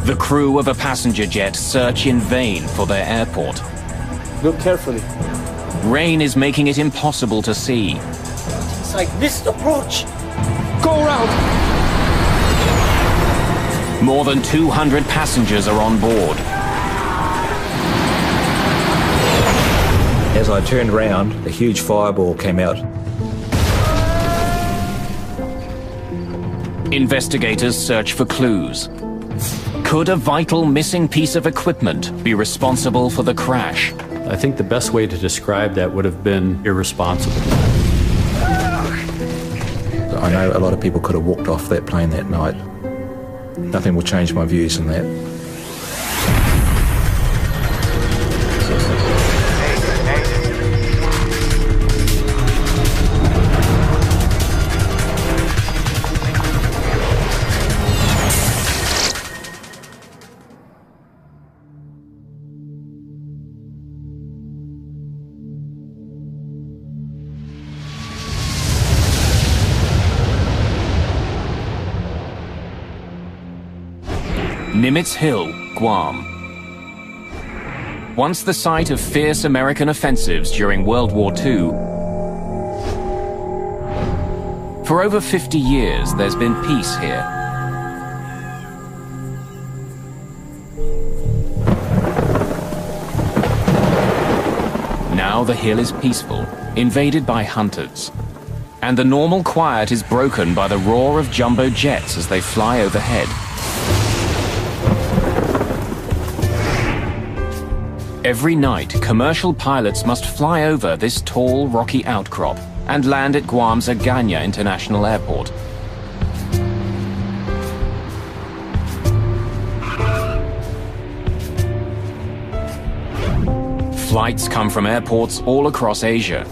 The crew of a passenger jet search in vain for their airport. Look carefully. Rain is making it impossible to see. It's like this approach. Go around. More than 200 passengers are on board. As I turned round, a huge fireball came out. Investigators search for clues. Could a vital missing piece of equipment be responsible for the crash? I think the best way to describe that would have been irresponsible. I know a lot of people could have walked off that plane that night. Nothing will change my views on that. Nimitz Hill, Guam. Once the site of fierce American offensives during World War II, for over 50 years there's been peace here. Now the hill is peaceful, invaded by hunters. And the normal quiet is broken by the roar of jumbo jets as they fly overhead. Every night, commercial pilots must fly over this tall, rocky outcrop and land at Guam's Agana International Airport. Flights come from airports all across Asia.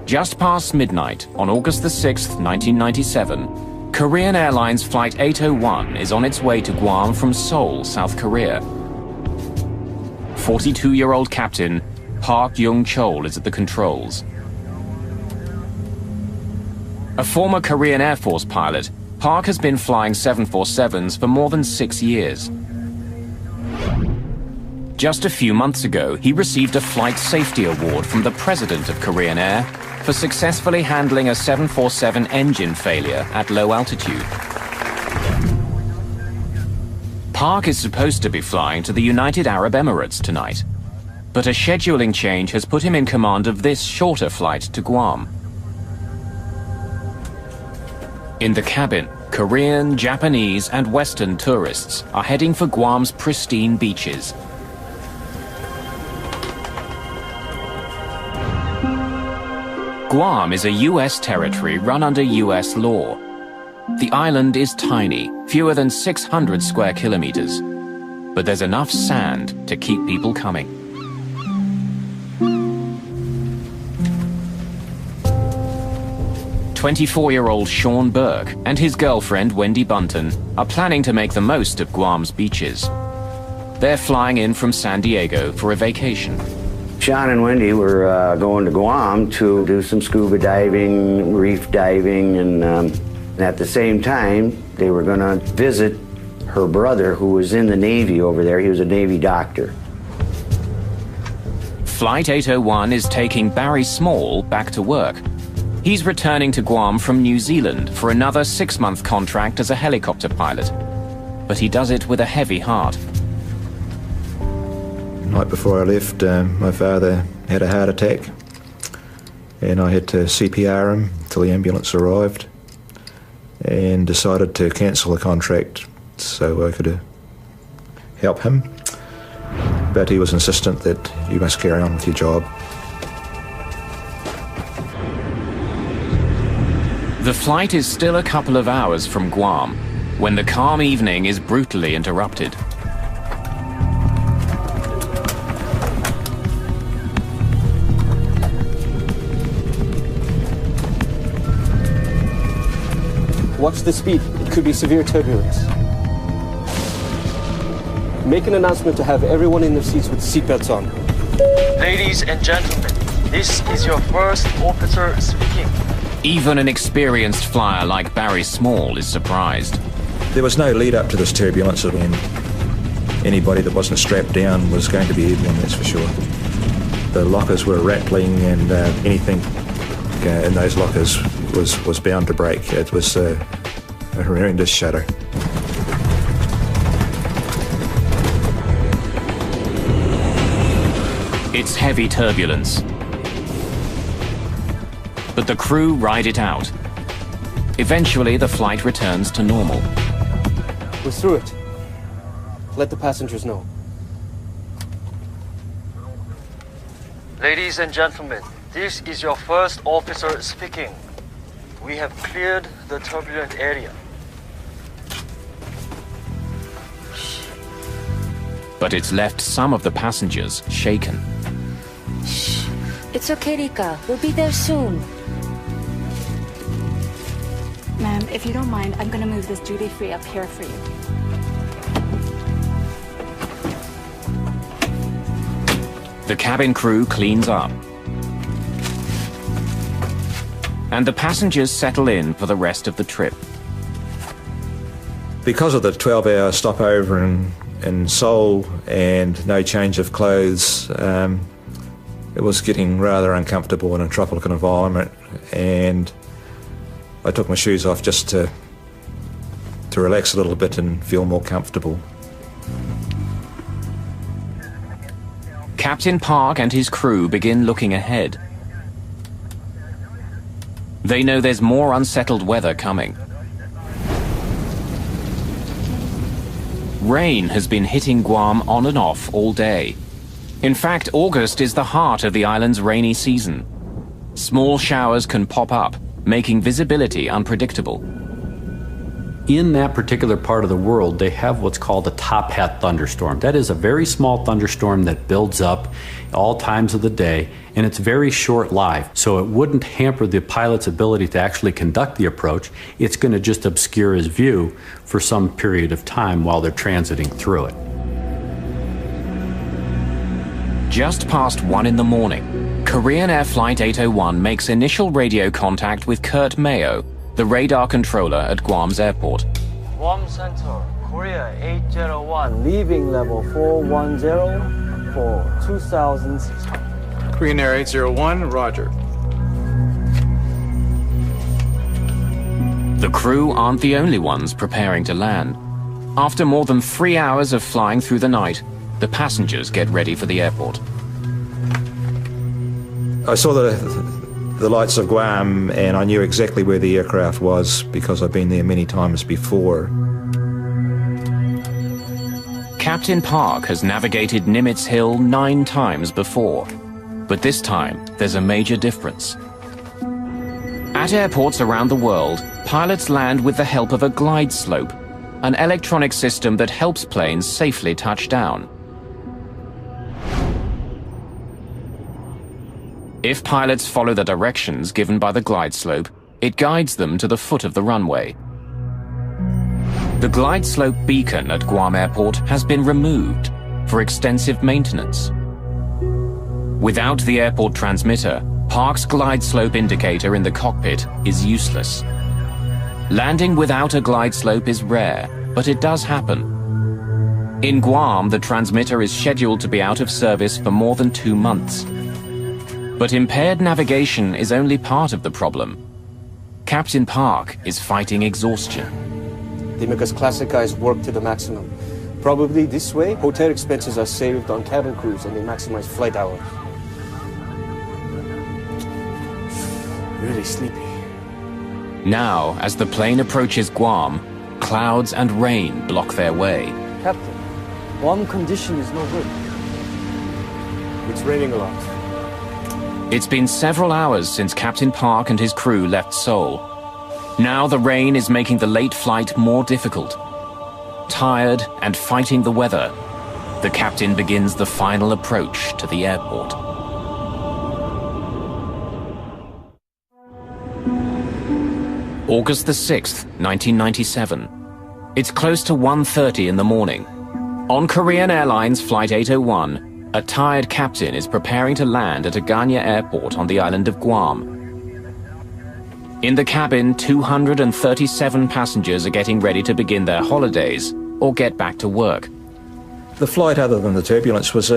Just past midnight, on August the 6th, 1997, Korean Airlines Flight 801 is on its way to Guam from Seoul, South Korea. 42-year-old captain Park Young-chol is at the controls. A former Korean Air Force pilot, Park has been flying 747s for more than 6 years. Just a few months ago, he received a Flight Safety Award from the President of Korean Air for successfully handling a 747 engine failure at low altitude. Park is supposed to be flying to the United Arab Emirates tonight, but a scheduling change has put him in command of this shorter flight to Guam. In the cabin, Korean, Japanese, and Western tourists are heading for Guam's pristine beaches. Guam is a U.S. territory run under U.S. law. The island is tiny, fewer than 600 square kilometers, but there's enough sand to keep people coming. "24-year-old Sean Burke and his girlfriend Wendy Bunton are planning to make the most of Guam's beaches. They're flying in from San Diego for a vacation. Sean and Wendy were going to Guam to do some scuba diving, reef diving, and at the same time, they were going to visit her brother, who was in the Navy over there. He was a Navy doctor. Flight 801 is taking Barry Small back to work. He's returning to Guam from New Zealand for another 6-month contract as a helicopter pilot. But he does it with a heavy heart. The night before I left, my father had a heart attack, and I had to CPR him until the ambulance arrived, and decided to cancel the contract so I could help him. But he was insistent that you must carry on with your job. The flight is still a couple of hours from Guam, when the calm evening is brutally interrupted. Watch the speed. It could be severe turbulence. Make an announcement to have everyone in their seats with seatbelts on. Ladies and gentlemen, this is your first officer speaking. Even an experienced flyer like Barry Small is surprised. There was no lead up to this turbulence when anybody that wasn't strapped down was going to be airborne, that's for sure. The lockers were rattling, and anything in those lockers was bound to break. It was a horrendous shudder. It's heavy turbulence, but the crew ride it out. Eventually, the flight returns to normal. We're through it. Let the passengers know. Ladies and gentlemen, this is your first officer speaking. We have cleared the turbulent area. But it's left some of the passengers shaken. Shh. It's okay, Rika. We'll be there soon. Ma'am, if you don't mind, I'm gonna move this duty-free up here for you. The cabin crew cleans up. And the passengers settle in for the rest of the trip. Because of the 12-hour stopover in Seoul and no change of clothes, it was getting rather uncomfortable in a tropical environment, and I took my shoes off just to relax a little bit and feel more comfortable. Captain Park and his crew begin looking ahead. They know there's more unsettled weather coming. Rain has been hitting Guam on and off all day. In fact, August is the heart of the island's rainy season. Small showers can pop up, making visibility unpredictable. In that particular part of the world, they have what's called a top hat thunderstorm. That is a very small thunderstorm that builds up all times of the day, and it's very short-lived, so it wouldn't hamper the pilot's ability to actually conduct the approach. It's going to just obscure his view for some period of time while they're transiting through it. Just past 1 in the morning, Korean Air Flight 801 makes initial radio contact with Kurt Mayo, the radar controller at Guam's airport. Guam Center, Korea 801, leaving level 410 for 2,600. Korean Air 801, roger. The crew aren't the only ones preparing to land. After more than 3 hours of flying through the night, the passengers get ready for the airport. I saw the lights of Guam, and I knew exactly where the aircraft was because I've been there many times before. Captain Park has navigated Nimitz Hill 9 times before, but this time there's a major difference. At airports around the world, pilots land with the help of a glide slope, an electronic system that helps planes safely touch down. If pilots follow the directions given by the glide slope, it guides them to the foot of the runway. The glide slope beacon at Guam Airport has been removed for extensive maintenance. Without the airport transmitter, Park's glide slope indicator in the cockpit is useless. Landing without a glide slope is rare, but it does happen. In Guam, the transmitter is scheduled to be out of service for more than 2 months. But impaired navigation is only part of the problem. Captain Park is fighting exhaustion. They make us classic guys work to the maximum. Probably this way, hotel expenses are saved on cabin crews and they maximize flight hours. Really sleepy. Now, as the plane approaches Guam, clouds and rain block their way. Captain, Guam condition is no good. It's raining a lot. It's been several hours since Captain Park and his crew left Seoul. Now the rain is making the late flight more difficult. Tired and fighting the weather, the captain begins the final approach to the airport. August the 6th, 1997. It's close to 1:30 in the morning. On Korean Airlines Flight 801, a tired captain is preparing to land at Agana Airport on the island of Guam. In the cabin, 237 passengers are getting ready to begin their holidays or get back to work. The flight, other than the turbulence, was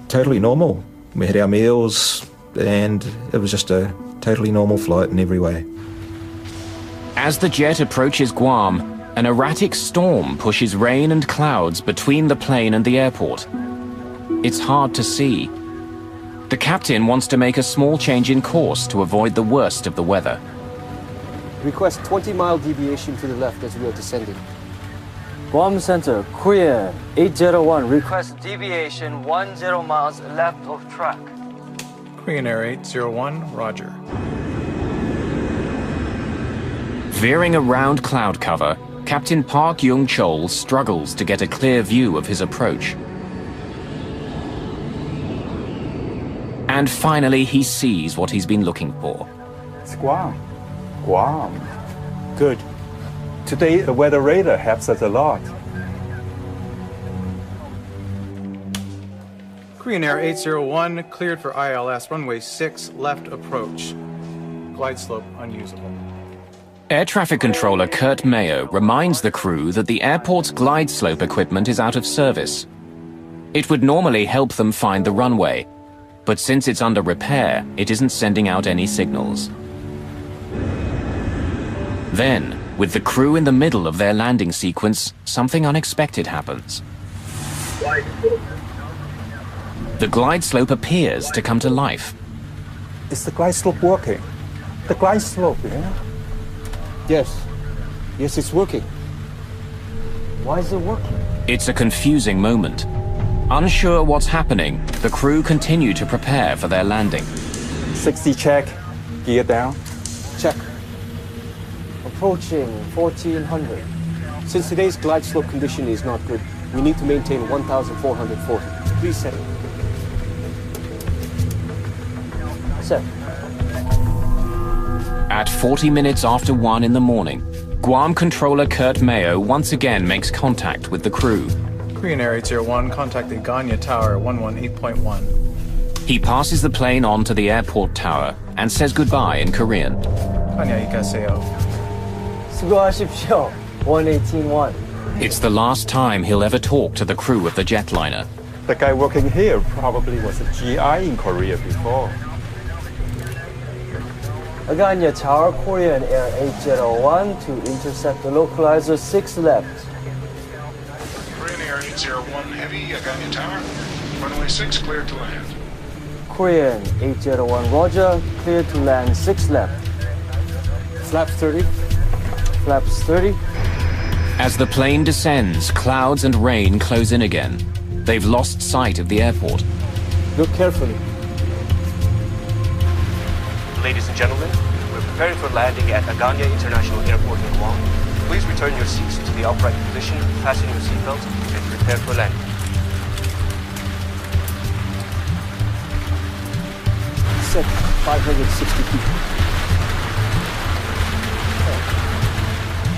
totally normal. We had our meals, and it was just a totally normal flight in every way. As the jet approaches Guam, an erratic storm pushes rain and clouds between the plane and the airport. It's hard to see. The captain wants to make a small change in course to avoid the worst of the weather. Request 20-mile deviation to the left as we are descending. Guam Center, Korean 801, request deviation 10 miles left of track. Korean Air 801, Roger. Veering around cloud cover, Captain Park Young-chol struggles to get a clear view of his approach. And finally, he sees what he's been looking for. It's Guam. Guam. Good. Today, the weather radar helps us a lot. Korean Air 801, cleared for ILS, runway 6, left approach. Glide slope unusable. Air traffic controller Kurt Mayo reminds the crew that the airport's glide slope equipment is out of service. It would normally help them find the runway, but since it's under repair, it isn't sending out any signals. Then, with the crew in the middle of their landing sequence, something unexpected happens. The glide slope appears to come to life. Is the glide slope working? The glide slope, yeah? Yes. Yes, it's working. Why is it working? It's a confusing moment. Unsure what's happening, the crew continue to prepare for their landing. 60 check, gear down. Check. Approaching 1400. Since today's glide slope condition is not good, we need to maintain 1,440. Please set it. Set. At 40 minutes after 1 in the morning, Guam controller Kurt Mayo once again makes contact with the crew. Korean Air 801, contacting Ganya Tower 118.1. He passes the plane on to the airport tower and says goodbye in Korean. Ganya Ikaseo. 수고하십시오. 118.1. It's the last time he'll ever talk to the crew of the jetliner. The guy working here probably was a GI in Korea before. Aganya Tower, Korean Air 801 to intercept the localizer 6 left. Korean Air 801 Heavy, Aganya Tower. Runway 6 cleared to land. Korean 801 Roger, clear to land 6 left. Flaps 30. Flaps 30. As the plane descends, clouds and rain close in again. They've lost sight of the airport. Look carefully. Ladies and gentlemen, we're preparing for landing at Aganya International Airport in Guam. Please return your seats to the upright position, fasten your seatbelts, and prepare for landing. Set 560 feet.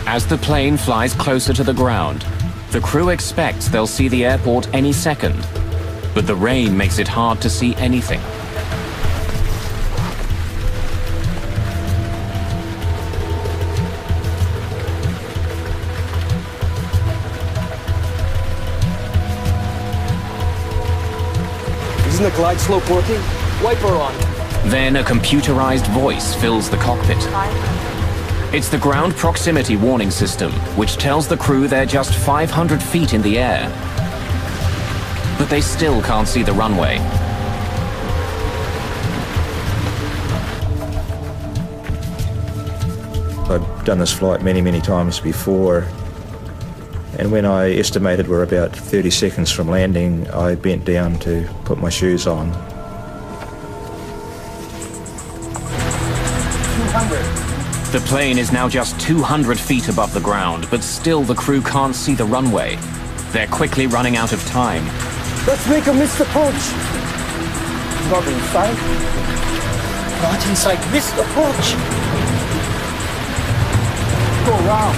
As the plane flies closer to the ground, the crew expects they'll see the airport any second. But the rain makes it hard to see anything. Isn't the glide slope working? Wiper on. Then a computerized voice fills the cockpit. It's the ground proximity warning system, which tells the crew they're just 500 feet in the air. But they still can't see the runway. I've done this flight many, many times before, and when I estimated we're about 30 seconds from landing, I bent down to put my shoes on. 200. The plane is now just 200 feet above the ground, but still the crew can't see the runway. They're quickly running out of time. Let's make a missed approach. Not in sight. Not in sight. Missed approach. Go around.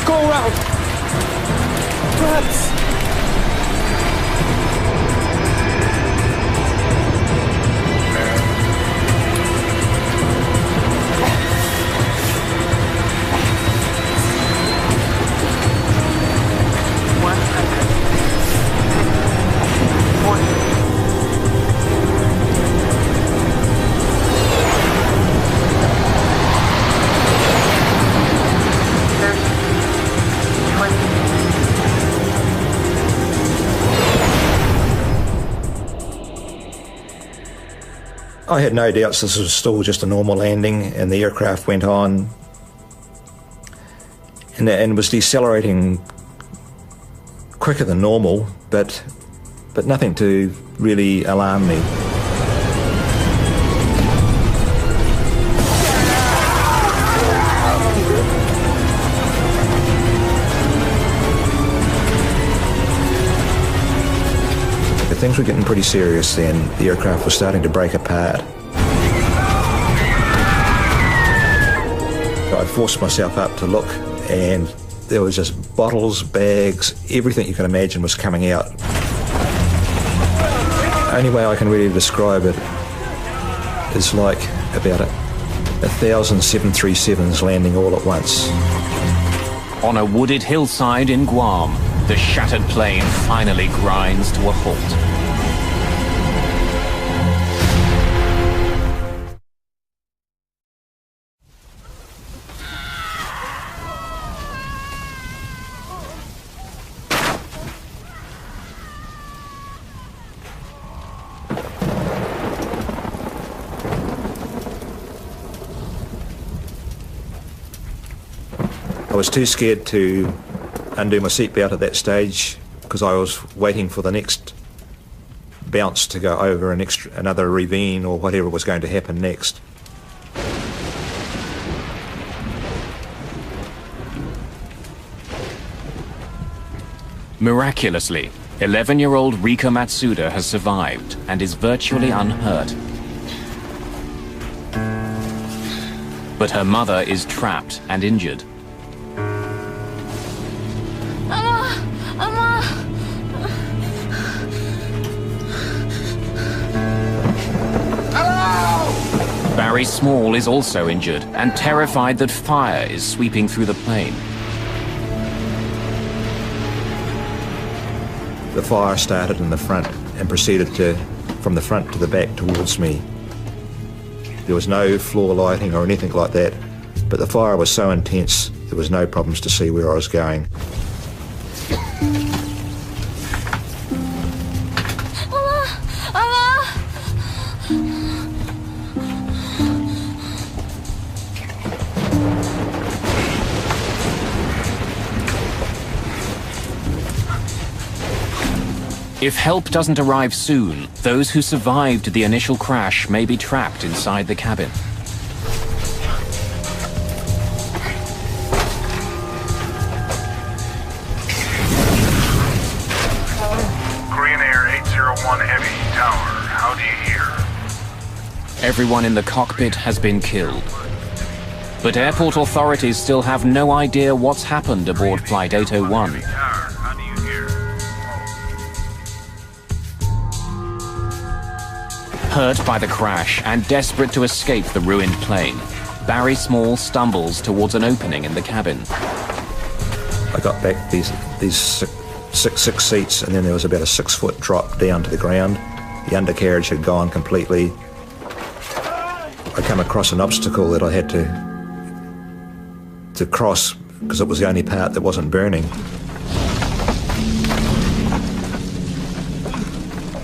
Go around. Flaps. I had no doubts this was still just a normal landing, and the aircraft went on and was decelerating quicker than normal, but nothing to really alarm me. Things were getting pretty serious then. The aircraft was starting to break apart. So I forced myself up to look, and there was just bottles, bags, everything you can imagine was coming out. Only way I can really describe it is like about 1,000 737s landing all at once. On a wooded hillside in Guam, the shattered plane finally grinds to a halt. I was too scared to undo my seatbelt at that stage because I was waiting for the next bounce to go over another ravine or whatever was going to happen next. Miraculously, 11-year-old Rika Matsuda has survived and is virtually unhurt. But her mother is trapped and injured. Barry Small is also injured and terrified that fire is sweeping through the plane. The fire started in the front and proceeded from the front to the back towards me. There was no floor lighting or anything like that, but the fire was so intense there was no problems to see where I was going. If help doesn't arrive soon, those who survived the initial crash may be trapped inside the cabin. Korean Air 801 Heavy, Tower, how do you hear? Everyone in the cockpit has been killed. But airport authorities still have no idea what's happened aboard Flight 801. Hurt by the crash and desperate to escape the ruined plane, Barry Small stumbles towards an opening in the cabin. I got back these six seats, and then there was about a 6-foot drop down to the ground. The undercarriage had gone completely. I come across an obstacle that I had to cross because it was the only part that wasn't burning.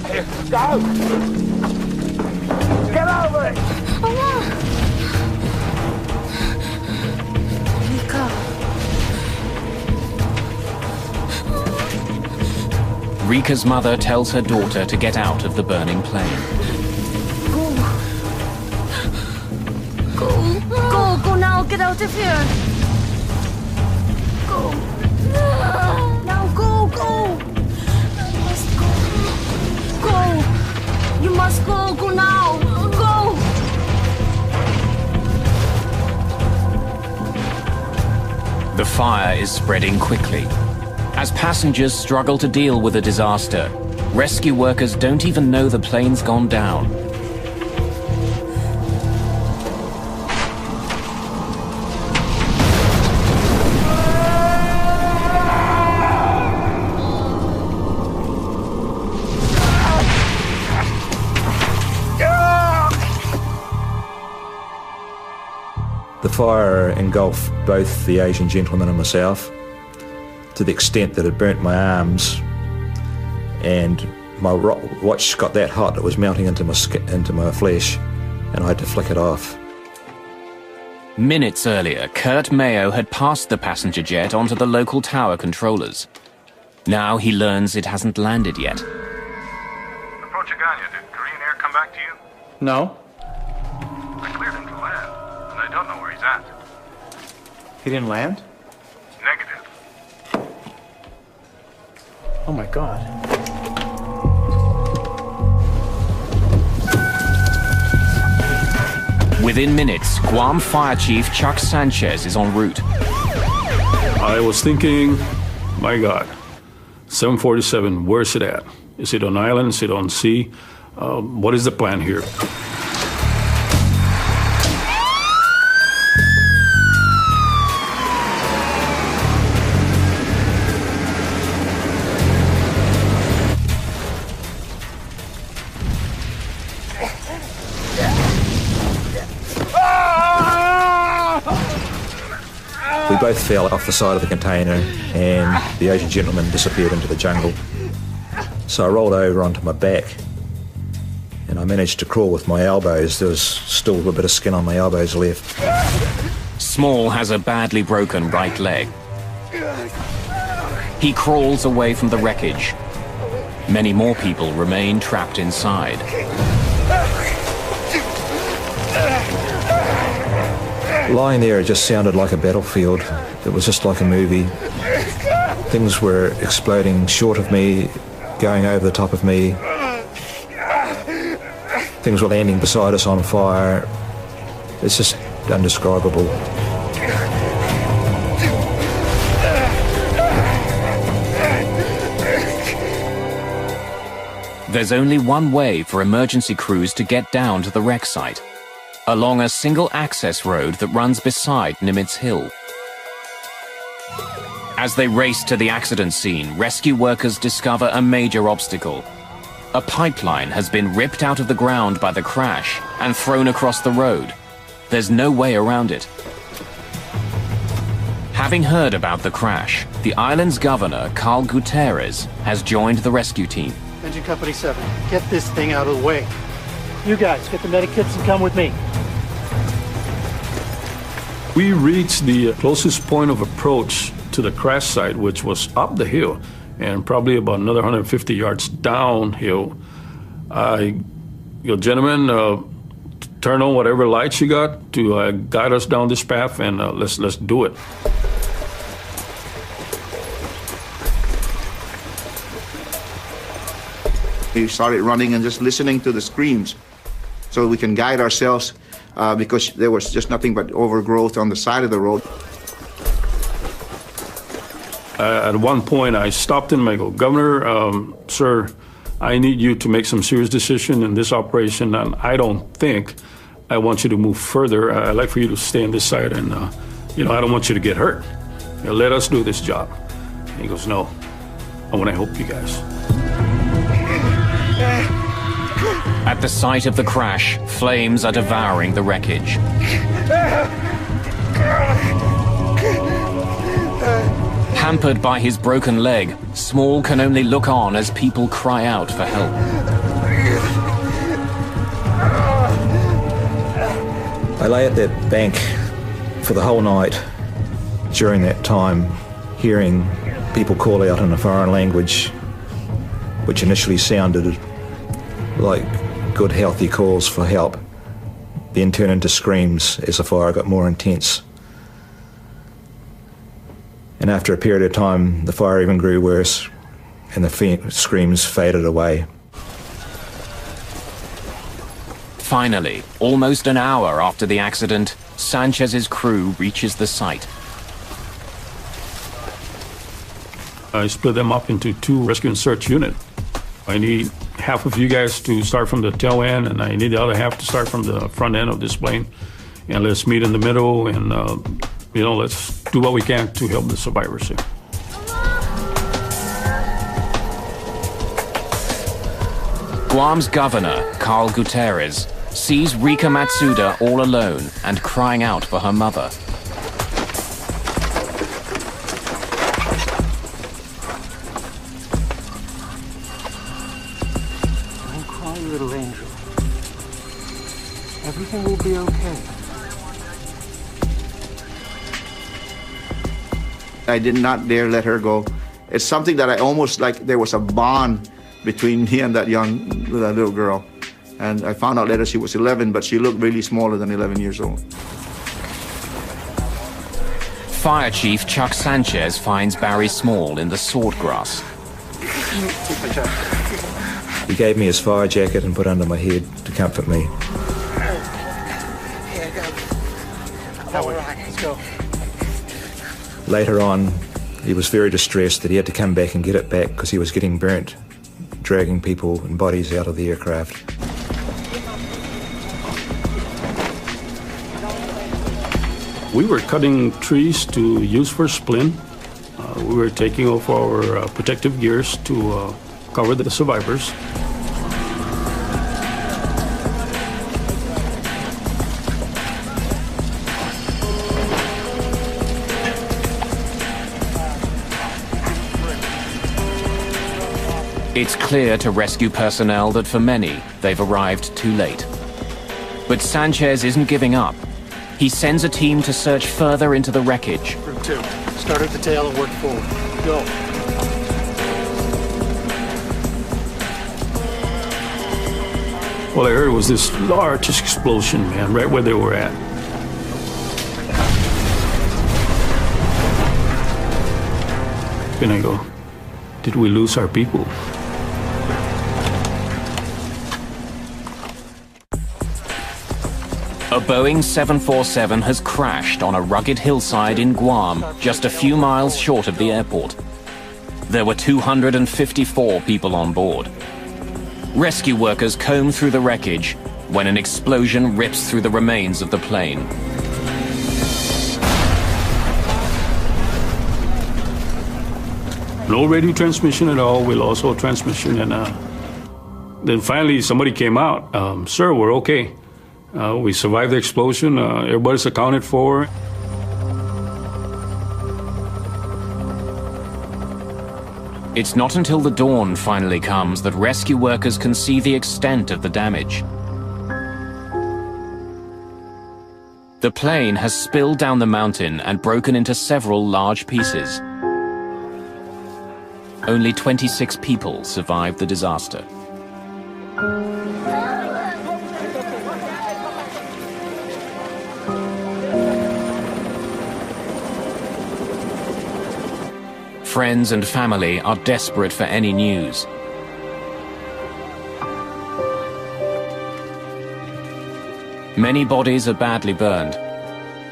Here, go! Get over it! Rika's mother tells her daughter to get out of the burning plane. Go now, get out of here. Go. Now go. You must go. Go. You must go now. Go. The fire is spreading quickly. As passengers struggle to deal with the disaster, rescue workers don't even know the plane's gone down. The fire engulfed both the Asian gentleman and myself, to the extent that it burnt my arms, and my watch got that hot it was melting into my flesh. and I had to flick it off. Minutes earlier, Kurt Mayo had passed the passenger jet onto the local tower controllers. Now he learns it hasn't landed yet. Approach Aganya. Did Korean Air come back to you? No. I cleared him to land, and I don't know where he's at. He didn't land? Negative. Oh my God. Within minutes, Guam Fire Chief Chuck Sanchez is en route. I was thinking, my God, 747, where's it at? Is it on island? Is it on sea? What is the plan here? We both fell off the side of the container and the Asian gentleman disappeared into the jungle. So I rolled over onto my back and I managed to crawl with my elbows. There was still a bit of skin on my elbows left. Small has a badly broken right leg. He crawls away from the wreckage. Many more people remain trapped inside. Lying there, it just sounded like a battlefield. It was just like a movie. Things were exploding short of me, going over the top of me. Things were landing beside us on fire. It's just indescribable. There's only one way for emergency crews to get down to the wreck site, along a single access road that runs beside Nimitz Hill. As they race to the accident scene, rescue workers discover a major obstacle. A pipeline has been ripped out of the ground by the crash and thrown across the road. There's no way around it. Having heard about the crash, the island's governor, Carl Gutierrez, has joined the rescue team. Engine Company 7, get this thing out of the way. You guys, get the medikits and come with me. We reached the closest point of approach to the crash site, which was up the hill and probably about another 150 yards downhill. Gentlemen, turn on whatever lights you got to guide us down this path, and let's do it. We started running and just listening to the screams so we can guide ourselves because there was just nothing but overgrowth on the side of the road. At one point, I stopped him and I go, Governor, sir, I need you to make some serious decision in this operation, and I don't think I want you to move further. I'd like for you to stay on this side, and I don't want you to get hurt. Let us do this job. And he goes, no, I want to help you guys. At the site of the crash, flames are devouring the wreckage. Hampered by his broken leg, Small can only look on as people cry out for help. I lay at that bank for the whole night during that time, hearing people call out in a foreign language, which initially sounded like good, healthy calls for help, then turned into screams as the fire got more intense. And after a period of time, the fire even grew worse, and the screams faded away. Finally, almost an hour after the accident, Sanchez's crew reaches the site. I split them up into 2 rescue and search units. I need half of you guys to start from the tail end, and I need the other half to start from the front end of this plane. And let's meet in the middle, and let's do what we can to help the survivors here. Guam's governor, Carl Gutierrez, sees Rika Matsuda all alone and crying out for her mother. Don't cry, little angel. Everything will be okay. I did not dare let her go. It's something that I almost like there was a bond between me and that little girl. And I found out later she was 11, but she looked really smaller than 11 years old. Fire Chief Chuck Sanchez finds Barry Small in the swordgrass. He gave me his fire jacket and put under my head to comfort me. All right, let's go. Later on, he was very distressed that he had to come back and get it back because he was getting burnt, dragging people and bodies out of the aircraft. We were cutting trees to use for splint. We were taking off our protective gears to cover the survivors. It's clear to rescue personnel that for many, they've arrived too late. But Sanchez isn't giving up. He sends a team to search further into the wreckage. Group 2, start at the tail and work forward. Go. What I heard was this large explosion, man, right where they were at. And I go, did we lose our people? A Boeing 747 has crashed on a rugged hillside in Guam, just a few miles short of the airport. There were 254 people on board. Rescue workers comb through the wreckage when an explosion rips through the remains of the plane. No radio transmission at all. We lost all transmission, and then finally somebody came out. Sir, we're okay. We survived the explosion. Everybody's accounted for. It's not until the dawn finally comes that rescue workers can see the extent of the damage. The plane has spilled down the mountain and broken into several large pieces. Only 26 people survived the disaster. Friends and family are desperate for any news. Many bodies are badly burned.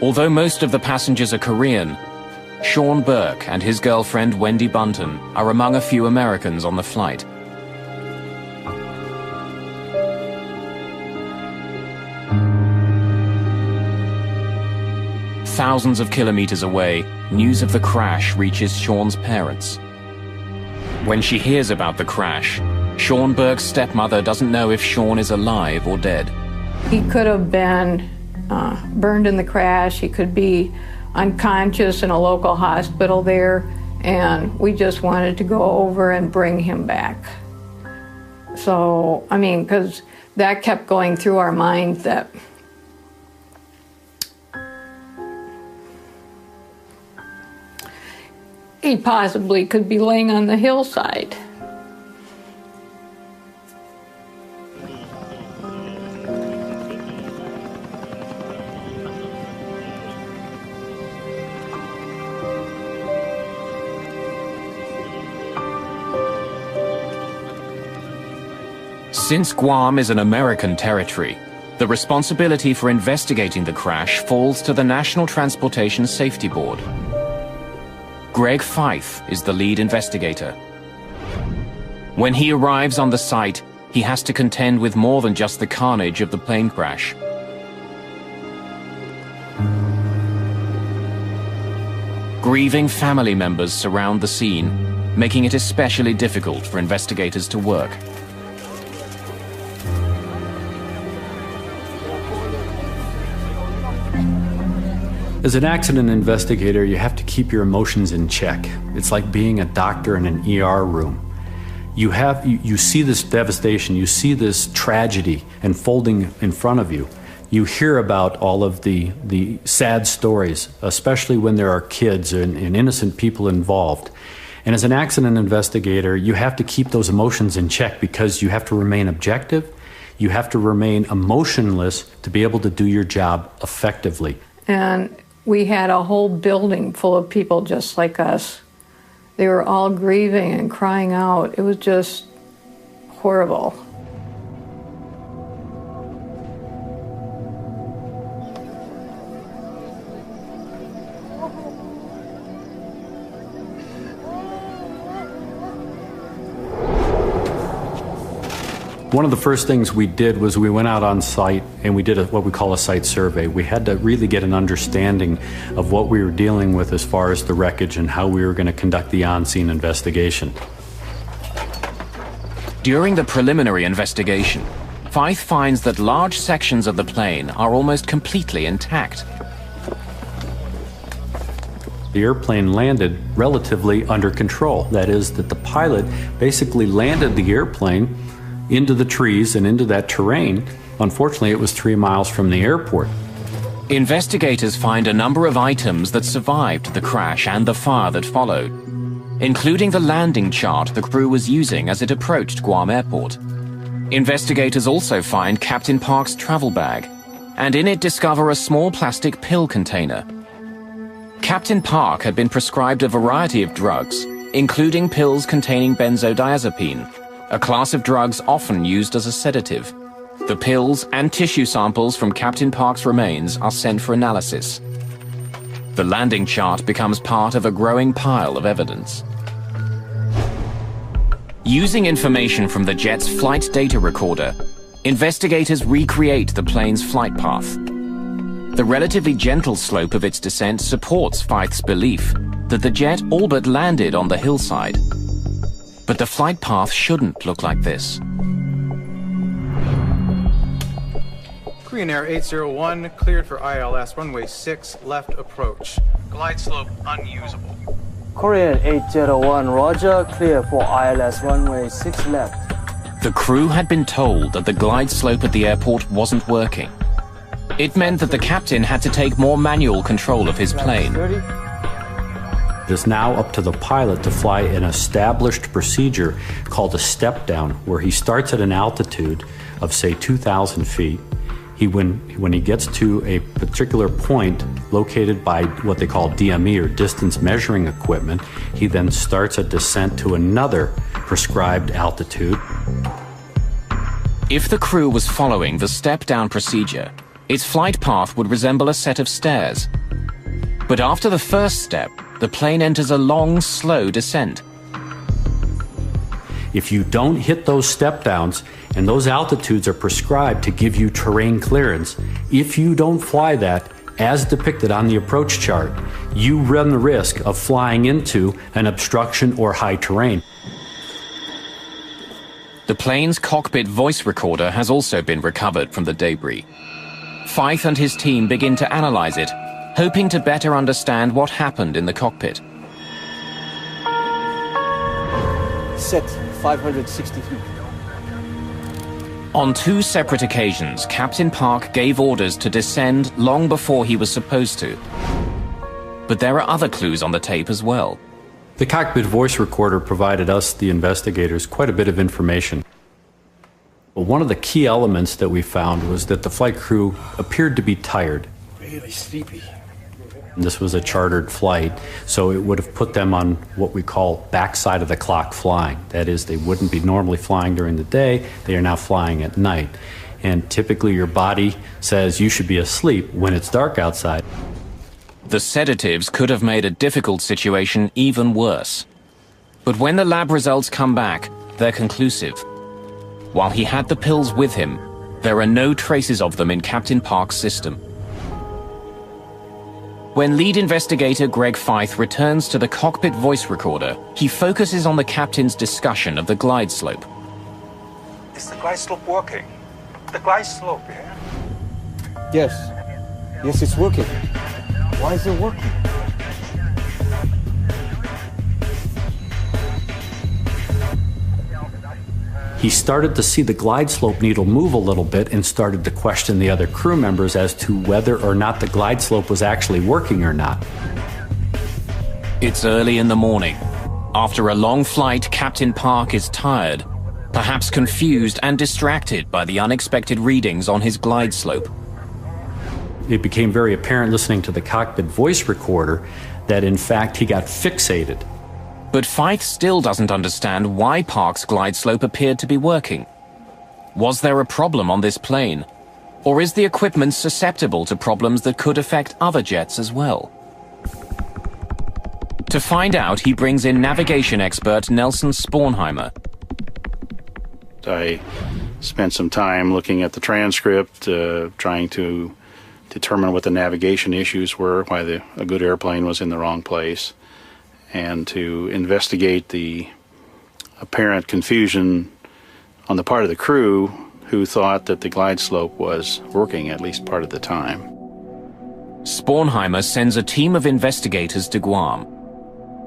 Although most of the passengers are Korean, Sean Burke and his girlfriend Wendy Bunton are among a few Americans on the flight. Thousands of kilometers away, news of the crash reaches Sean's parents. When she hears about the crash, Sean Burke's stepmother doesn't know if Sean is alive or dead. He could have been burned in the crash. He could be unconscious in a local hospital there, and we just wanted to go over and bring him back. So, I mean, because that kept going through our minds that he possibly could be laying on the hillside. Since Guam is an American territory, the responsibility for investigating the crash falls to the National Transportation Safety Board. Greg Fife is the lead investigator. When he arrives on the site, he has to contend with more than just the carnage of the plane crash. Grieving family members surround the scene, making it especially difficult for investigators to work. As an accident investigator, you have to keep your emotions in check. It's like being a doctor in an ER room. You see this devastation, you see this tragedy unfolding in front of you. you hear about all of the sad stories, especially when there are kids and innocent people involved. And as an accident investigator, you have to keep those emotions in check because you have to remain objective, you have to remain emotionless to be able to do your job effectively. And we had a whole building full of people just like us. They were all grieving and crying out. It was just horrible. One of the first things we did was we went out on site and we did what we call a site survey. We had to really get an understanding of what we were dealing with as far as the wreckage and how we were going to conduct the on-scene investigation. During the preliminary investigation, Fythe finds that large sections of the plane are almost completely intact. The airplane landed relatively under control. That is, that the pilot basically landed the airplane into the trees and into that terrain. Unfortunately, it was 3 miles from the airport. Investigators find a number of items that survived the crash and the fire that followed, including the landing chart the crew was using as it approached Guam Airport. Investigators also find Captain Park's travel bag, and in it discover a small plastic pill container. Captain Park had been prescribed a variety of drugs, including pills containing benzodiazepine, a class of drugs often used as a sedative. The pills and tissue samples from Captain Park's remains are sent for analysis. The landing chart becomes part of a growing pile of evidence. Using information from the jet's flight data recorder, investigators recreate the plane's flight path. The relatively gentle slope of its descent supports Fythe's belief that the jet all but landed on the hillside. But the flight path shouldn't look like this. Korean Air 801 cleared for ILS runway 6 left approach. Glide slope unusable. Korean 801, roger, clear for ILS runway 6 left. The crew had been told that the glide slope at the airport wasn't working. It meant that the captain had to take more manual control of his plane. It is now up to the pilot to fly an established procedure called a step down, where he starts at an altitude of, say, 2,000 feet. When he gets to a particular point located by what they call DME, or distance measuring equipment, he then starts a descent to another prescribed altitude. If the crew was following the step-down procedure, its flight path would resemble a set of stairs. But after the first step, the plane enters a long, slow descent. If you don't hit those step downs, and those altitudes are prescribed to give you terrain clearance, if you don't fly that as depicted on the approach chart, you run the risk of flying into an obstruction or high terrain. The plane's cockpit voice recorder has also been recovered from the debris. Fythe and his team begin to analyze it, hoping to better understand what happened in the cockpit. Set 560 feet. On 2 separate occasions, Captain Park gave orders to descend long before he was supposed to. But there are other clues on the tape as well. The cockpit voice recorder provided us, the investigators, quite a bit of information. But one of the key elements that we found was that the flight crew appeared to be tired. Really sleepy. This was a chartered flight, so it would have put them on what we call backside of the clock flying. That is, they wouldn't be normally flying during the day, they are now flying at night. And typically your body says you should be asleep when it's dark outside. The sedatives could have made a difficult situation even worse. But when the lab results come back, they're conclusive. While he had the pills with him, there are no traces of them in Captain Park's system. When lead investigator Greg Fythe returns to the cockpit voice recorder, he focuses on the captain's discussion of the glide slope. Is the glide slope working? The glide slope, yeah? Yes. Yes, it's working. Why is it working? he started to see the glide slope needle move a little bit and started to question the other crew members as to whether or not the glide slope was actually working or not. It's early in the morning. After a long flight, Captain Park is tired, perhaps confused and distracted by the unexpected readings on his glide slope. It became very apparent listening to the cockpit voice recorder that in fact he got fixated. But Fythe still doesn't understand why Park's glide slope appeared to be working. Was there a problem on this plane? Or is the equipment susceptible to problems that could affect other jets as well? To find out, he brings in navigation expert Nelson Spornheimer. I spent some time looking at the transcript, trying to determine what the navigation issues were, why a good airplane was in the wrong place, and to investigate the apparent confusion on the part of the crew who thought that the glide slope was working at least part of the time. Spornheimer sends a team of investigators to Guam.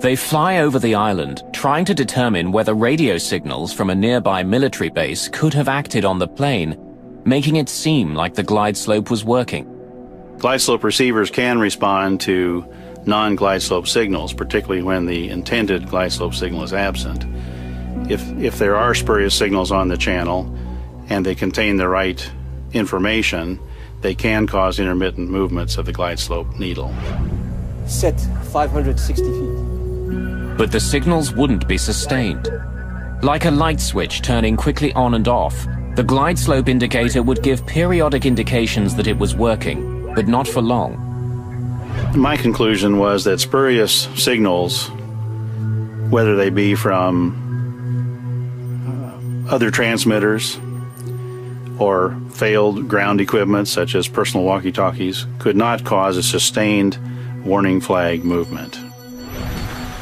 They fly over the island, trying to determine whether radio signals from a nearby military base could have acted on the plane, making it seem like the glide slope was working. Glide slope receivers can respond to non-glide slope signals, particularly when the intended glide slope signal is absent. If there are spurious signals on the channel and they contain the right information, they can cause intermittent movements of the glide slope needle. Set 560 feet. But the signals wouldn't be sustained. Like a light switch turning quickly on and off, the glide slope indicator would give periodic indications that it was working, but not for long. My conclusion was that spurious signals, whether they be from other transmitters or failed ground equipment such as personal walkie-talkies, could not cause a sustained warning flag movement.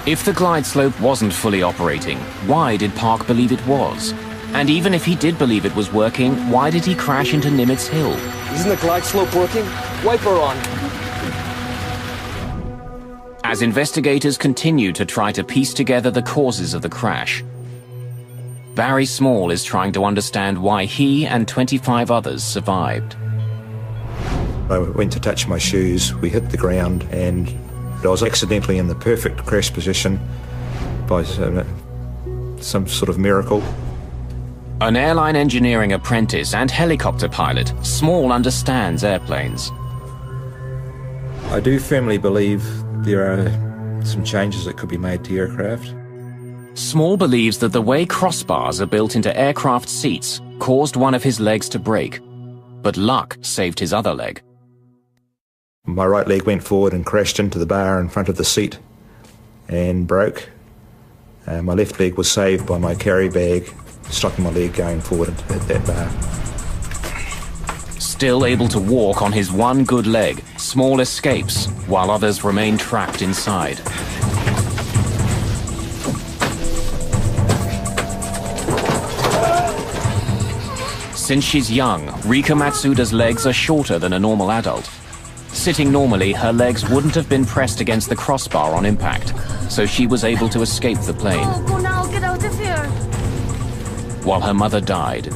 If the glide slope wasn't fully operating, why did Park believe it was? And even if he did believe it was working, why did he crash into Nimitz Hill? Isn't the glide slope working? Wiper on. As investigators continue to try to piece together the causes of the crash, Barry Small is trying to understand why he and 25 others survived. I went to touch my shoes, we hit the ground, and I was accidentally in the perfect crash position by some sort of miracle. An airline engineering apprentice and helicopter pilot, Small understands airplanes. I do firmly believe there are some changes that could be made to aircraft. Small believes that the way crossbars are built into aircraft seats caused one of his legs to break, but luck saved his other leg. My right leg went forward and crashed into the bar in front of the seat and broke. My left leg was saved by my carry bag stopping my leg going forward and hit that bar. Still able to walk on his one good leg, Small escapes while others remain trapped inside. Since she's young, Rika Matsuda's legs are shorter than a normal adult. Sitting normally, her legs wouldn't have been pressed against the crossbar on impact, so she was able to escape the plane. Oh, go now, get out of here. While her mother died.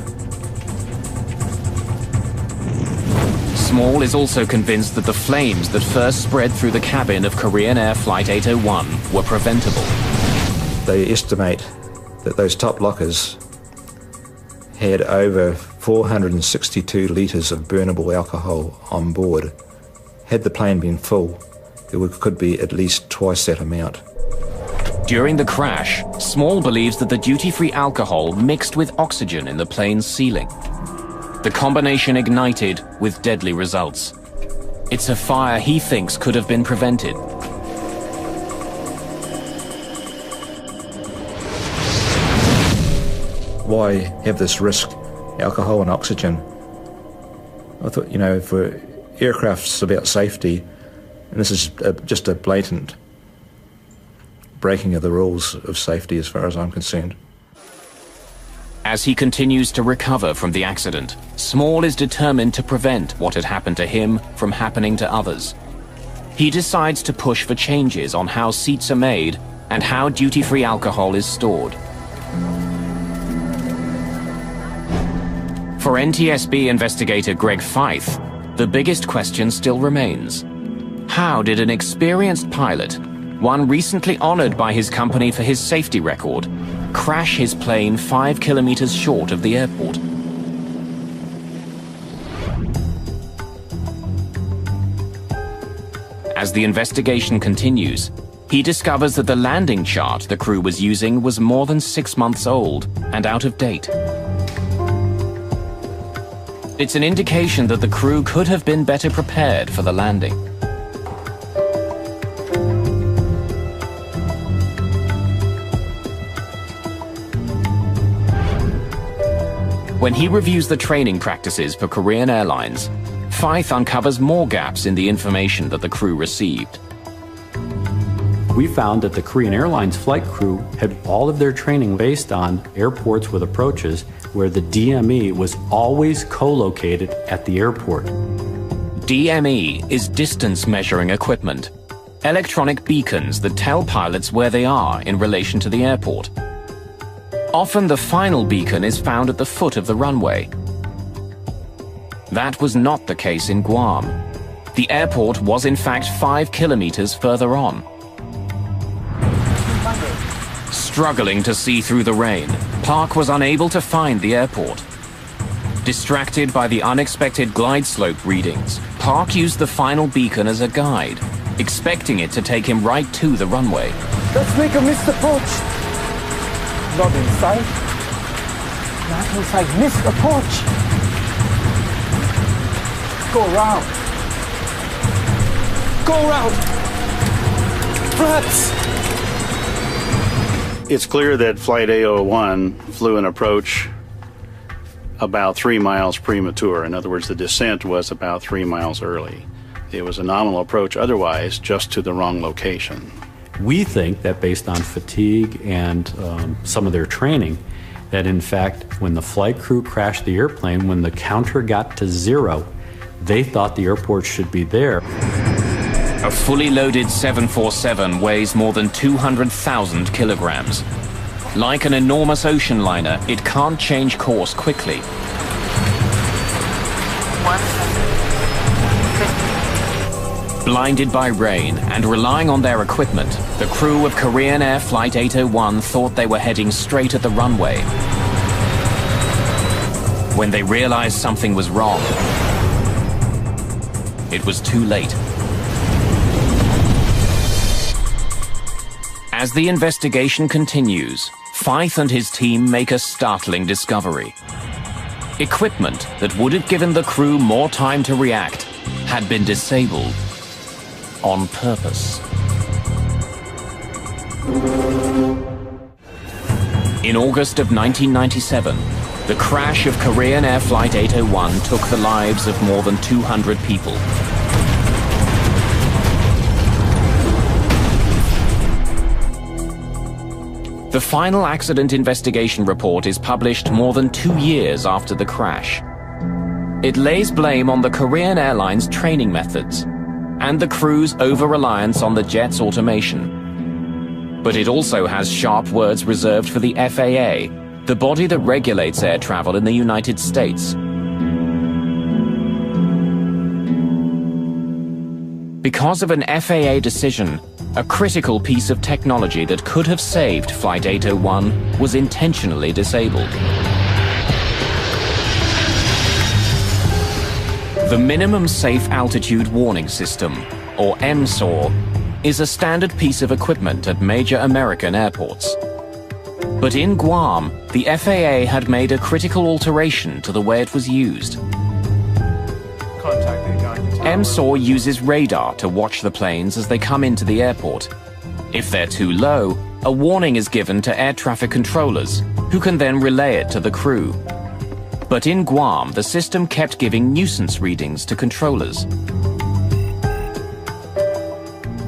Small is also convinced that the flames that first spread through the cabin of Korean Air Flight 801 were preventable. They estimate that those top lockers had over 462 litres of burnable alcohol on board. Had the plane been full, there could be at least twice that amount. During the crash, Small believes that the duty-free alcohol mixed with oxygen in the plane's ceiling. The combination ignited with deadly results. It's a fire he thinks could have been prevented. Why have this risk, alcohol and oxygen? I thought, for aircraft's about safety, and this is just a blatant breaking of the rules of safety as far as I'm concerned. As he continues to recover from the accident, Small is determined to prevent what had happened to him from happening to others. He decides to push for changes on how seats are made and how duty-free alcohol is stored. For NTSB investigator Greg Feith, the biggest question still remains. How did an experienced pilot, one recently honored by his company for his safety record, crash his plane 5 kilometers short of the airport? As the investigation continues, he discovers that the landing chart the crew was using was more than 6 months old and out of date. It's an indication that the crew could have been better prepared for the landing. When he reviews the training practices for Korean Airlines, Feith uncovers more gaps in the information that the crew received. We found that the Korean Airlines flight crew had all of their training based on airports with approaches where the DME was always co-located at the airport. DME is distance measuring equipment, electronic beacons that tell pilots where they are in relation to the airport. Often the final beacon is found at the foot of the runway. That was not the case in Guam. The airport was in fact 5 kilometers further on. Struggling to see through the rain, Park was unable to find the airport. Distracted by the unexpected glide slope readings, Park used the final beacon as a guide, expecting it to take him right to the runway. Let's make a missed approach. Not inside. Not inside. Missed approach. Go around. Go around. Flaps. It's clear that Flight A01 flew an approach about 3 miles premature. In other words, the descent was about 3 miles early. It was a nominal approach otherwise, just to the wrong location. We think that based on fatigue and some of their training, that in fact, when the flight crew crashed the airplane, when the counter got to 0, they thought the airport should be there. A fully loaded 747 weighs more than 200,000 kilograms. Like an enormous ocean liner, it can't change course quickly. Blinded by rain and relying on their equipment, the crew of Korean Air Flight 801 thought they were heading straight at the runway. When they realized something was wrong, it was too late. As the investigation continues, Feith and his team make a startling discovery. Equipment that would have given the crew more time to react had been disabled on purpose. In August of 1997, the crash of Korean Air Flight 801 took the lives of more than 200 people. The final accident investigation report is published more than 2 years after the crash. It lays blame on the Korean Airlines training methods and the crew's over-reliance on the jet's automation. But it also has sharp words reserved for the FAA, the body that regulates air travel in the United States. Because of an FAA decision, a critical piece of technology that could have saved Flight 801 was intentionally disabled. The Minimum Safe Altitude Warning System, or MSAW, is a standard piece of equipment at major American airports. But in Guam, the FAA had made a critical alteration to the way it was used. MSAW uses radar to watch the planes as they come into the airport. If they're too low, a warning is given to air traffic controllers, who can then relay it to the crew. But in Guam, the system kept giving nuisance readings to controllers.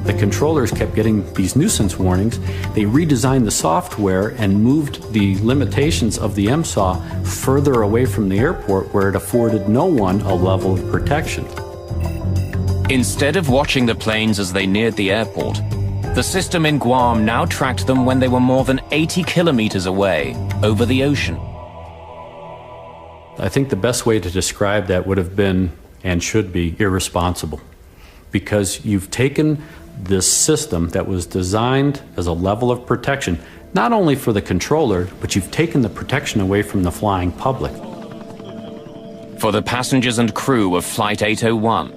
The controllers kept getting these nuisance warnings. They redesigned the software and moved the limitations of the MSAW further away from the airport, where it afforded no one a level of protection. Instead of watching the planes as they neared the airport, the system in Guam now tracked them when they were more than 80 kilometers away over the ocean. I think the best way to describe that would have been, and should be, irresponsible. Because you've taken this system that was designed as a level of protection, not only for the controller, but you've taken the protection away from the flying public. For the passengers and crew of Flight 801,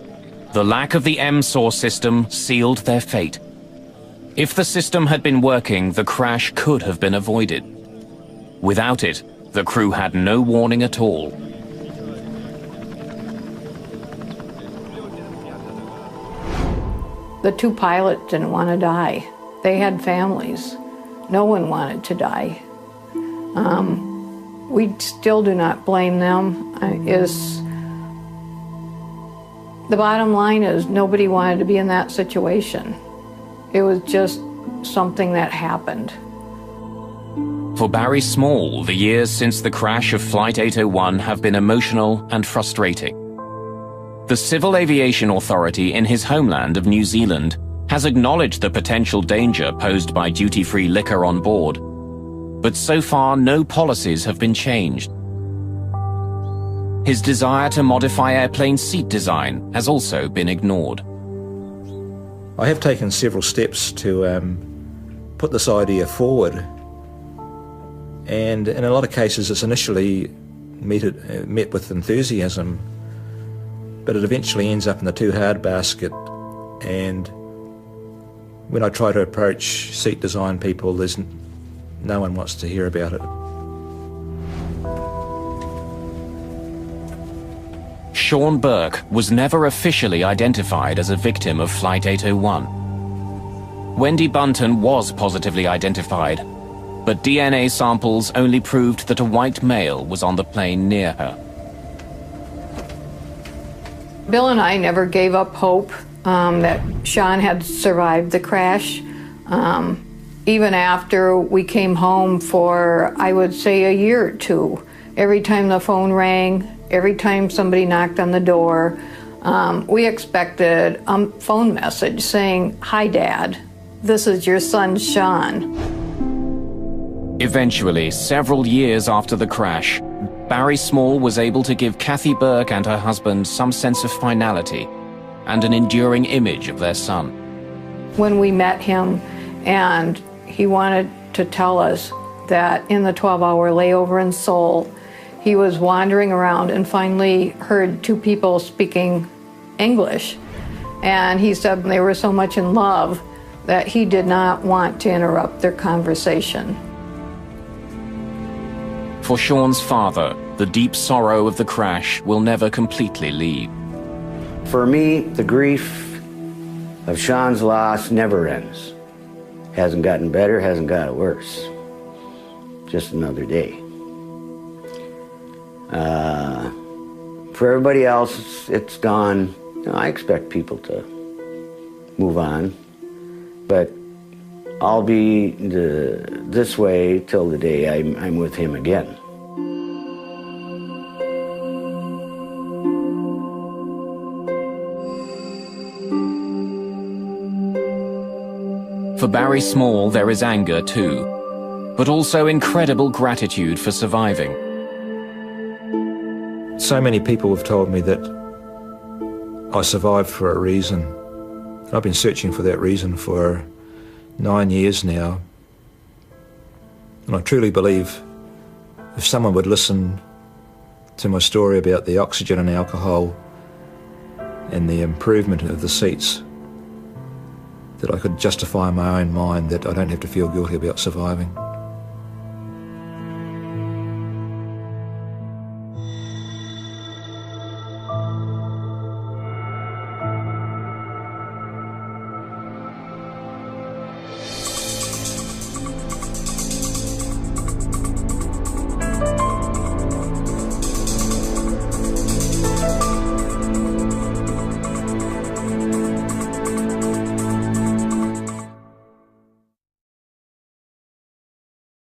the lack of the MSOR system sealed their fate. If the system had been working, the crash could have been avoided. Without it, the crew had no warning at all. The two pilots didn't want to die. They had families. No one wanted to die. We still do not blame them. The bottom line is nobody wanted to be in that situation. It was just something that happened. For Barry Small, the years since the crash of Flight 801 have been emotional and frustrating. The Civil Aviation Authority in his homeland of New Zealand has acknowledged the potential danger posed by duty-free liquor on board, but so far no policies have been changed. His desire to modify airplane seat design has also been ignored. I have taken several steps to put this idea forward, and in a lot of cases it's initially met with enthusiasm, but it eventually ends up in the too hard basket, and when I try to approach seat design people, no one wants to hear about it. Sean Burke was never officially identified as a victim of Flight 801. Wendy Bunton was positively identified, but DNA samples only proved that a white male was on the plane near her. Bill and I never gave up hope that Sean had survived the crash. Even after we came home for, I would say, a year or two, every time the phone rang, every time somebody knocked on the door, we expected a phone message saying, "Hi, Dad, this is your son, Sean." Eventually, several years after the crash, Barry Small was able to give Kathy Burke and her husband some sense of finality and an enduring image of their son. When we met him and he wanted to tell us that in the 12-hour layover in Seoul, he was wandering around and finally heard two people speaking English. And he said they were so much in love that he did not want to interrupt their conversation. For Sean's father, the deep sorrow of the crash will never completely leave. For me, the grief of Sean's loss never ends. Hasn't gotten better, hasn't got worse. Just another day. For everybody else, it's gone. You know, I expect people to move on, but I'll be this way till the day I'm with him again. For Barry Small, there is anger too, but also incredible gratitude for surviving. So many people have told me that I survived for a reason. I've been searching for that reason for 9 years now. And I truly believe if someone would listen to my story about the oxygen and alcohol and the improvement of the seats, that I could justify in my own mind that I don't have to feel guilty about surviving.